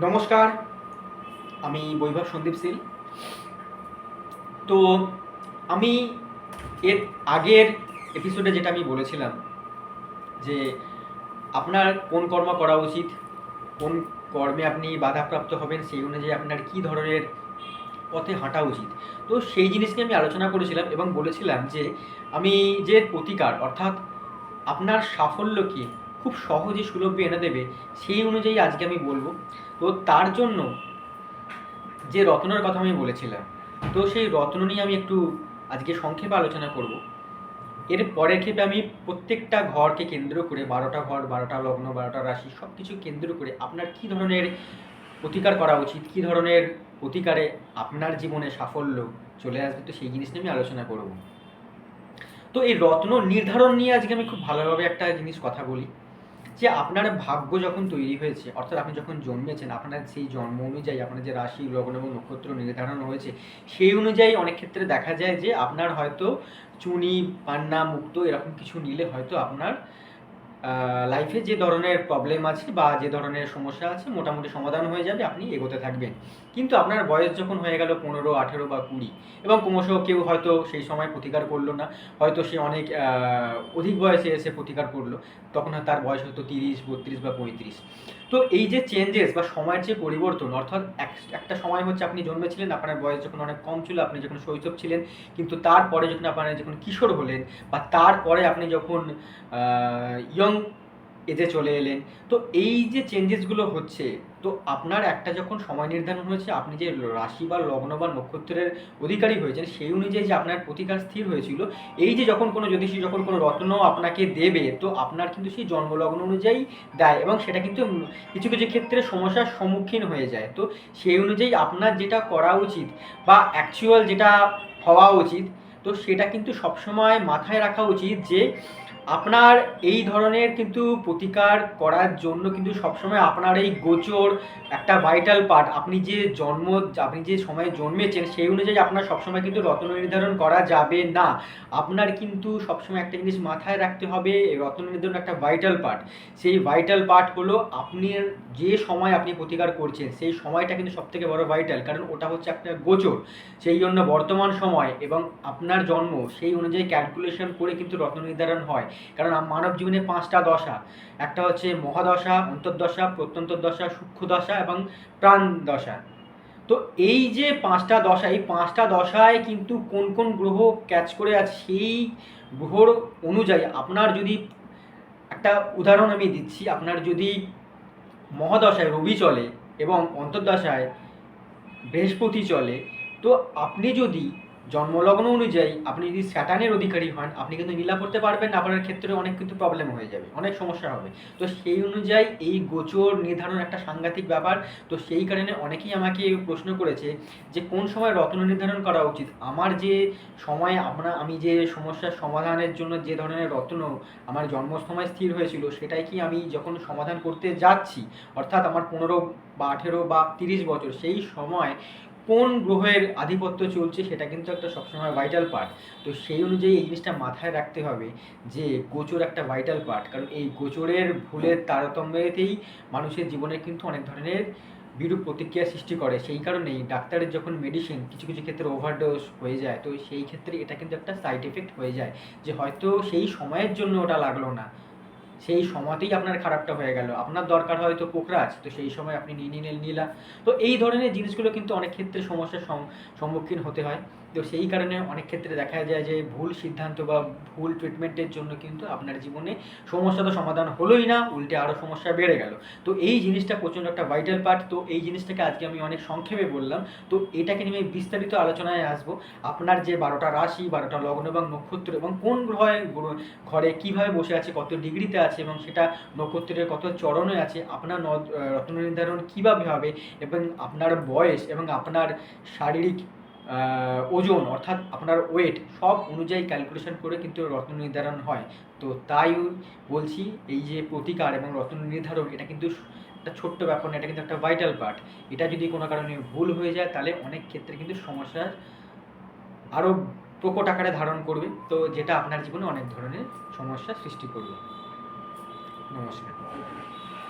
নমস্কার, আমি বৈভব সন্দীপ শীল। তো আমি এর আগের এপিসোডে যেটা আমি বলেছিলাম যে আপনার কোন কর্ম করা উচিত, কোন কর্মে আপনি বাধাপ্রাপ্ত হবেন, সেই অনুযায়ী আপনার কী ধরনের পথে হাঁটা উচিত। তো সেই জিনিস নিয়ে আমি আলোচনা করেছিলাম এবং বলেছিলাম যে আমি যে প্রতিকার অর্থাৎ আপনার সাফল্যকে খুব সহজে সুলভে এনে দেবে, সেই অনুযায়ী আজকে আমি বলবো। তো তার জন্য যে রত্নর কথা আমি বলেছিলাম, তো সেই রত্ন নিয়ে আমি একটু আজকে সংক্ষেপে আলোচনা করব। এর পরের ক্ষেত্রে আমি প্রত্যেকটা ঘরকে কেন্দ্র করে 12টা ঘর, 12টা লগ্ন, 12টা রাশি সব কিছু কেন্দ্র করে আপনার কী ধরনের প্রতিকার করা উচিত, কী ধরনের প্রতিকারে আপনার জীবনে সাফল্য চলে আসবে, তো সেই জিনিস নিয়ে আমি আলোচনা করব। তো এই রত্ন নির্ধারণ নিয়ে আজকে আমি খুব ভালোভাবে একটা জিনিস কথা বলি যে আপনার ভাগ্য যখন তৈরি হয়েছে, অর্থাৎ আপনি যখন জন্মেছেন, আপনার সেই জন্ম অনুযায়ী আপনার যে রাশি, লগ্ন এবং নক্ষত্র নির্ধারণ হয়েছে, সেই অনুযায়ী অনেক ক্ষেত্রে দেখা যায় যে আপনার হয়তো চুনি, পান্না, মুক্ত এরকম কিছু নিলে হয়তো আপনার লাইফে যে ধরনের প্রবলেম আছে বা যে ধরনের সমস্যা আছে মোটামুটি সমাধান হয়ে যাবে, আপনি এগোতে থাকবেন। কিন্তু আপনার বয়স যখন হয়ে গেল 15, 18 বা 20, এবং ক্রমশ কেউ হয়তো সেই সময় প্রতিকার করলো না, হয়তো সে অনেক অধিক বয়সে এসে প্রতিকার করলো, তখন তার বয়স হয়তো 30, 32 বা 35। তো এই যে চেঞ্জেস বা সময়ের যে পরিবর্তন, অর্থাৎ একটা সময় হচ্ছে আপনি জন্মেছিলেন, আপনার বয়স যখন অনেক কম ছিল, আপনি যখন শৈশব ছিলেন, কিন্তু তারপরে যখন আপনার যখন কিশোর হলেন বা তারপরে আপনি যখন ইয়ং এজে চলে এলেন, তো এই যে চেঞ্জেসগুলো হচ্ছে, তো আপনার একটা যখন সময় নির্ধারণ হয়েছে, আপনি যে রাশি বা লগ্ন বা নক্ষত্রের অধিকারী হয়েছেন, সেই অনুযায়ী যে আপনার প্রতিকার স্থির হয়েছিল, এই যে যখন কোনো জ্যোতিষী যখন কোনো রত্ন আপনাকে দেবে, তো আপনার কিন্তু সেই জন্মলগ্ন অনুযায়ী দেয় এবং সেটা কিন্তু কিছু কিছু ক্ষেত্রে সমস্যার সম্মুখীন হয়ে যায়। তো সেই অনুযায়ী আপনার যেটা করা উচিত বা অ্যাকচুয়াল যেটা হওয়া উচিত, তো সেটা কিন্তু সবসময় মাথায় রাখা উচিত যে আপনার এই ধরনের কিন্তু প্রতিকার করার জন্য কিন্তু সবসময় আপনার এই গোচর একটা ভাইটাল পার্ট, আপনি যে সময়ে জন্মেছেন সেই অনুযায়ী আপনার সবসময় কিন্তু রত্ন নির্ধারণ করা যাবে না। আপনার কিন্তু সবসময় একটা জিনিস মাথায় রাখতে হবে, রত্ন নির্ধারণ একটা ভাইটাল পার্ট। সেই ভাইটাল পার্ট হলো আপনার যে সময় আপনি প্রতিকার করছেন, সেই সময়টা কিন্তু সবথেকে বড় ভাইটাল, কারণ ওটা হচ্ছে একটা গোচর। সেই জন্য বর্তমান সময় এবং আপনার জন্ম সেই অনুযায়ী ক্যালকুলেশন করে কিন্তু রত্ন নির্ধারণ হয়। কারণ মানব জীবনে 5টা দশা, একটা হচ্ছে মহাদশা, অন্তর্দশা, প্রত্যন্তর্দশা, সূক্ষ্মদশা এবং প্রাণ দশা। তো এই যে 5টা দশা, এই 5টা দশায় কিন্তু কোন কোন গ্রহ ক্যাচ করে আছে, সেই গ্রহর অনুযায়ী আপনার যদি একটা উদাহরণ আমি দিচ্ছি, আপনার যদি মহাদশায় রবি চলে এবং অন্তর্দশায় বৃহস্পতি চলে, তো আপনি যদি জন্মলগ্ন অনুযায়ী আপনি যদি স্যাটার্নের অধিকারী হন, আপনি কিন্তু নীলা করতে পারবেন না, আপনার ক্ষেত্রে অনেক কিন্তু প্রবলেম হয়ে যাবে, অনেক সমস্যা হবে। তো সেই অনুযায়ী এই গোচর নির্ধারণ একটা সাংঘাতিক ব্যাপার। তো সেই কারণে অনেকেই আমাকে প্রশ্ন করেছে যে কোন সময় রত্ন নির্ধারণ করা উচিত। আমার যে সময় আমি যে সমস্যার সমাধানের জন্য যে ধরনের রত্ন আমার জন্মসময় স্থির হয়েছিল, সেটাই কি আমি যখন সমাধান করতে যাচ্ছি, অর্থাৎ আমার 15 বা 18 বা 30 বছর, সেই সময় কোন গ্রহের আধিপত্য চলছে, সেটা কিন্তু একটা সবসময় ভাইটাল পার্ট। তো সেই অনুযায়ী এই জিনিসটা মাথায় রাখতে হবে যে গোচর একটা ভাইটাল পার্ট, কারণ এই গোচরের ভুলের তারতম্যতেই মানুষের জীবনে কিন্তু অনেক ধরনের বিরূপ প্রতিক্রিয়া সৃষ্টি করে। সেই কারণেই ডাক্তারের যখন মেডিসিন কিছু কিছু ক্ষেত্রে ওভারডোজ হয়ে যায়, তো সেই ক্ষেত্রে এটা কিন্তু একটা সাইড এফেক্ট হয়ে যায়, যে হয়তো সেই সময়ের জন্য ওটা লাগলো না, সেই সময়তেই আপনার খারাপটা হয়ে গেল, আপনার দরকার হয়তো পোখরাজ, তো সেই সময় আপনি নিয়ে নিলা। তো এই ধরনের জিনিসগুলো কিন্তু অনেক ক্ষেত্রে সমস্যার সম্মুখীন হতে হয়। তো সেই কারণে অনেক ক্ষেত্রে দেখা যায় যে ভুল সিদ্ধান্ত বা ভুল ট্রিটমেন্টের জন্য কিন্তু আপনার জীবনে সমস্যা তো সমাধান হলোই না, উল্টে আরও সমস্যা বেড়ে গেল। তো এই জিনিসটা প্রচণ্ড একটা ভাইটাল পার্ট। তো এই জিনিসটাকে আজকে আমি অনেক সংক্ষেপে বললাম। তো এটাকে নিয়ে আমি বিস্তারিত আলোচনায় আসবো। আপনার যে 12টা রাশি, 12টা লগ্ন এবং নক্ষত্র এবং কোন ঘরে কিভাবে বসে আছে, কত ডিগ্রিতে আছে এবং সেটা নক্ষত্রের কত চরণে আছে, আপনার রত্ন নির্ধারণ কীভাবে হবে, এবং আপনার বয়স এবং আপনার শারীরিক ওজন অর্থাৎ আপনার ওয়েট সব অনুযায়ী ক্যালকুলেশন করে কিন্তু রত্ন নির্ধারণ হয়। তো তাই বলছি, এই যে প্রতিকার এবং রত্ন নির্ধারণ, এটা কিন্তু একটা ছোট্ট ব্যাপার না, এটা কিন্তু একটা ভাইটাল পার্ট। এটা যদি কোনো কারণে ভুল হয়ে যায়, তাহলে অনেক ক্ষেত্রে কিন্তু সমস্যার আরও প্রকট আকারে ধারণ করবে, তো যেটা আপনার জীবনে অনেক ধরনের সমস্যার সৃষ্টি করবে। নমস্কার।